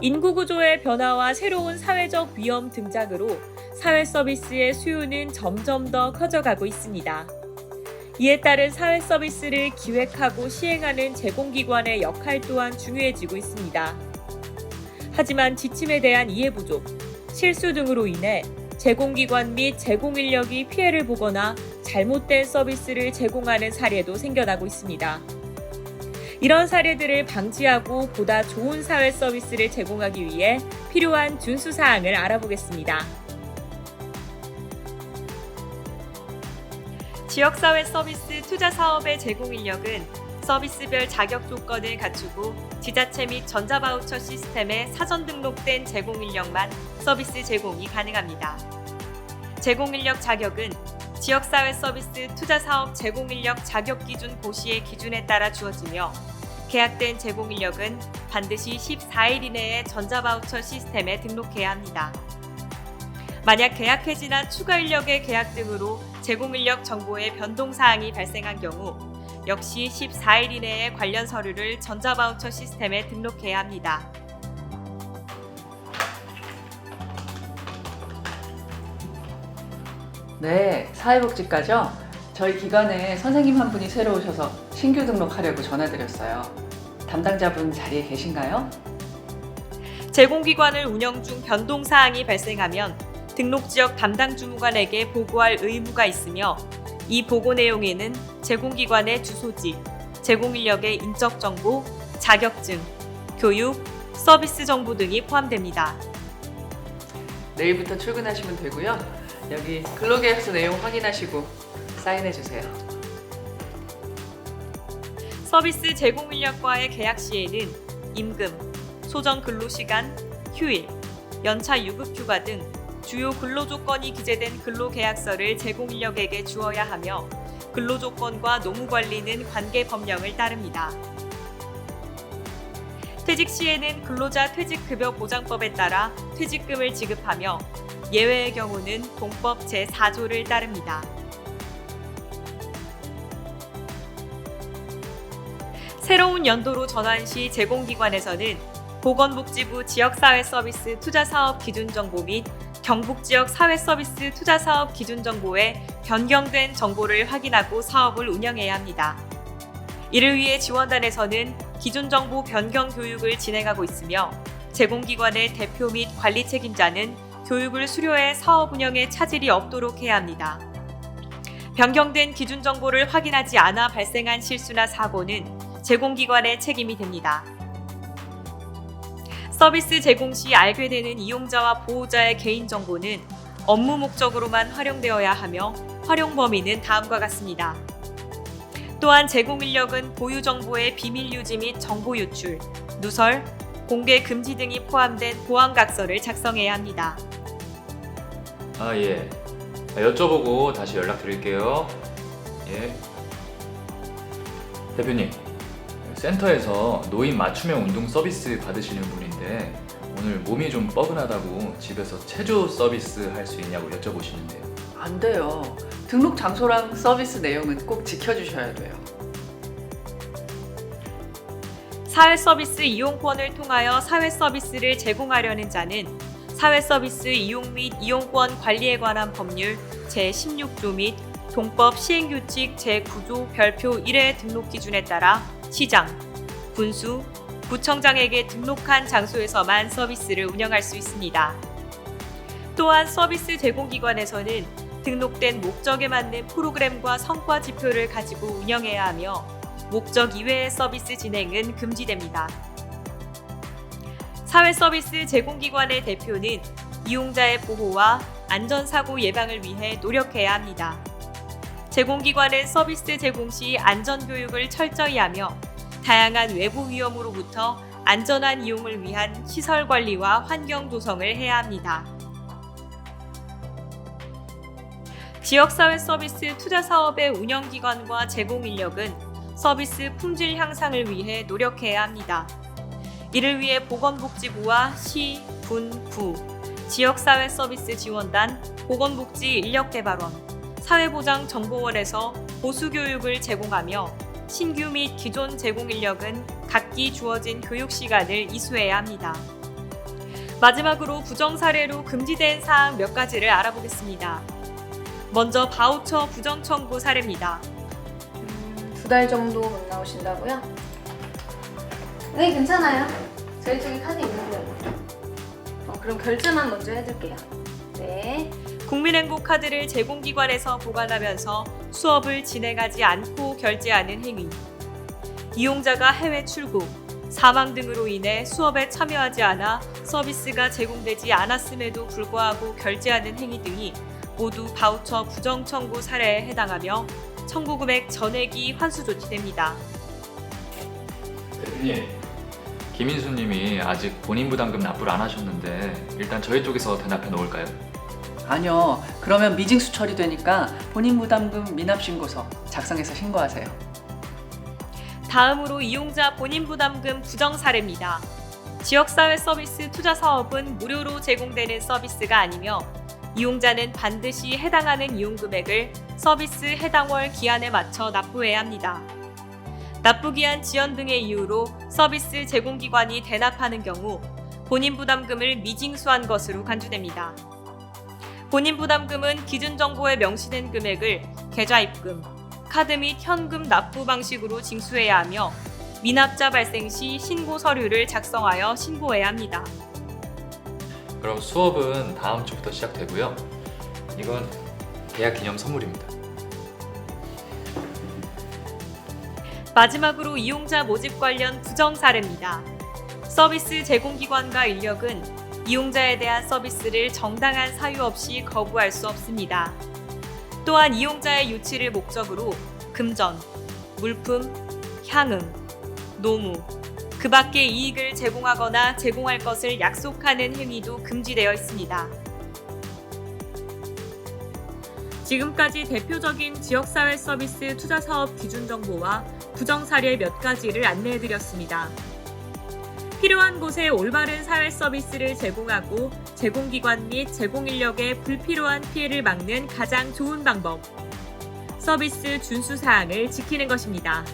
인구 구조의 변화와 새로운 사회적 위험 등장으로 사회 서비스의 수요는 점점 더 커져가고 있습니다. 이에 따른 사회 서비스를 기획하고 시행하는 제공기관의 역할 또한 중요해지고 있습니다. 하지만 지침에 대한 이해 부족, 실수 등으로 인해 제공기관 및 제공인력이 피해를 보거나 잘못된 서비스를 제공하는 사례도 생겨나고 있습니다. 이런 사례들을 방지하고 보다 좋은 사회 서비스를 제공하기 위해 필요한 준수 사항을 알아보겠습니다. 지역사회 서비스 투자 사업의 제공 인력은 서비스별 자격 조건을 갖추고 지자체 및 전자바우처 시스템에 사전 등록된 제공 인력만 서비스 제공이 가능합니다. 제공 인력 자격은 지역사회 서비스 투자 사업 제공 인력 자격 기준 고시의 기준에 따라 주어지며 계약된 제공 인력은 반드시 14일 이내에 전자바우처 시스템에 등록해야 합니다. 만약 계약 해지나 추가 인력의 계약 등으로 제공 인력 정보에 변동 사항이 발생한 경우 역시 14일 이내에 관련 서류를 전자바우처 시스템에 등록해야 합니다. 네, 사회복지과죠? 저희 기관에 선생님 한 분이 새로 오셔서 신규 등록하려고 전화드렸어요. 담당자분 자리에 계신가요? 제공기관을 운영 중 변동 사항이 발생하면 등록지역 담당 주무관에게 보고할 의무가 있으며 이 보고 내용에는 제공기관의 주소지, 제공인력의 인적 정보, 자격증, 교육, 서비스 정보 등이 포함됩니다. 내일부터 출근하시면 되고요. 여기 근로계약서 내용 확인하시고 사인해주세요. 서비스 제공인력과의 계약 시에는 임금, 소정 근로시간, 휴일, 연차 유급휴가 등 주요 근로조건이 기재된 근로계약서를 제공인력에게 주어야 하며 근로조건과 노무관리는 관계법령을 따릅니다. 퇴직 시에는 근로자 퇴직급여보장법에 따라 퇴직금을 지급하며 예외의 경우는 동법 제4조를 따릅니다. 새로운 연도로 전환 시 제공기관에서는 보건복지부 지역사회서비스 투자사업 기준정보 및 경북지역 사회서비스 투자사업 기준정보에 변경된 정보를 확인하고 사업을 운영해야 합니다. 이를 위해 지원단에서는 기준정보 변경 교육을 진행하고 있으며 제공기관의 대표 및 관리 책임자는 교육을 수료해 사업 운영에 차질이 없도록 해야 합니다. 변경된 기준 정보를 확인하지 않아 발생한 실수나 사고는 제공기관의 책임이 됩니다. 서비스 제공 시 알게 되는 이용자와 보호자의 개인정보는 업무 목적으로만 활용되어야 하며 활용 범위는 다음과 같습니다. 또한 제공 인력은 보유 정보의 비밀 유지 및 정보 유출, 누설, 공개 금지 등이 포함된 보안각서를 작성해야 합니다. 예. 여쭤보고 다시 연락드릴게요. 예. 대표님, 센터에서 노인 맞춤형 운동 서비스 받으시는 분인데 오늘 몸이 좀 뻐근하다고 집에서 체조 서비스 할 수 있냐고 여쭤보시는데요. 안 돼요. 등록 장소랑 서비스 내용은 꼭 지켜주셔야 돼요. 사회 서비스 이용권을 통하여 사회 서비스를 제공하려는 자는 사회 서비스 이용 및 이용권 관리에 관한 법률 제16조 및 동법 시행규칙 제9조 별표 1의 등록 기준에 따라 시장, 군수, 구청장에게 등록한 장소에서만 서비스를 운영할 수 있습니다. 또한 서비스 제공기관에서는 등록된 목적에 맞는 프로그램과 성과 지표를 가지고 운영해야 하며 목적 이외의 서비스 진행은 금지됩니다. 사회 서비스 제공기관의 대표는 이용자의 보호와 안전사고 예방을 위해 노력해야 합니다. 제공기관은 서비스 제공 시 안전교육을 철저히 하며 다양한 외부 위험으로부터 안전한 이용을 위한 시설 관리와 환경 조성을 해야 합니다. 지역사회 서비스 투자 사업의 운영기관과 제공 인력은 서비스 품질 향상을 위해 노력해야 합니다. 이를 위해 보건복지부와 시, 군, 구, 지역사회 서비스 지원단, 보건복지 인력개발원, 사회보장정보원에서 보수교육을 제공하며 신규 및 기존 제공 인력은 각기 주어진 교육 시간을 이수해야 합니다. 마지막으로 부정 사례로 금지된 사항 몇 가지를 알아보겠습니다. 먼저 바우처 부정 청구 사례입니다. 2달 정도 못 나오신다고요? 네, 괜찮아요. 저희 쪽에 카드 있는데요. 그럼 결제만 먼저 해둘게요. 네. 국민행복 카드를 제공기관에서 보관하면서 수업을 진행하지 않고 결제하는 행위, 이용자가 해외 출국, 사망 등으로 인해 수업에 참여하지 않아 서비스가 제공되지 않았음에도 불구하고 결제하는 행위 등이 모두 바우처 부정 청구 사례에 해당하며 청구 금액 전액이 환수 조치됩니다. 대표님, 김인수님이 아직 본인 부담금 납부를 안 하셨는데 일단 저희 쪽에서 대납해 놓을까요? 아니요. 그러면 미징수 처리되니까 본인 부담금 미납 신고서 작성해서 신고하세요. 다음으로 이용자 본인 부담금 부정 사례입니다. 지역사회 서비스 투자 사업은 무료로 제공되는 서비스가 아니며 이용자는 반드시 해당하는 이용 금액을 서비스 해당 월 기한에 맞춰 납부해야 합니다. 납부기한 지연 등의 이유로 서비스 제공기관이 대납하는 경우 본인 부담금을 미징수한 것으로 간주됩니다. 본인 부담금은 기준 정보에 명시된 금액을 계좌 입금, 카드 및 현금 납부 방식으로 징수해야 하며 미납자 발생 시 신고 서류를 작성하여 신고해야 합니다. 그럼 수업은 다음 주부터 시작되고요. 이건 계약 기념 선물입니다. 마지막으로 이용자 모집 관련 부정 사례입니다. 서비스 제공기관과 인력은 이용자에 대한 서비스를 정당한 사유 없이 거부할 수 없습니다. 또한 이용자의 유치를 목적으로 금전, 물품, 향응, 노무, 그 밖의 이익을 제공하거나 제공할 것을 약속하는 행위도 금지되어 있습니다. 지금까지 대표적인 지역사회 서비스 투자 사업 기준 정보와 부정 사례 몇 가지를 안내해드렸습니다. 필요한 곳에 올바른 사회 서비스를 제공하고 제공기관 및 제공인력의 불필요한 피해를 막는 가장 좋은 방법, 서비스 준수 사항을 지키는 것입니다.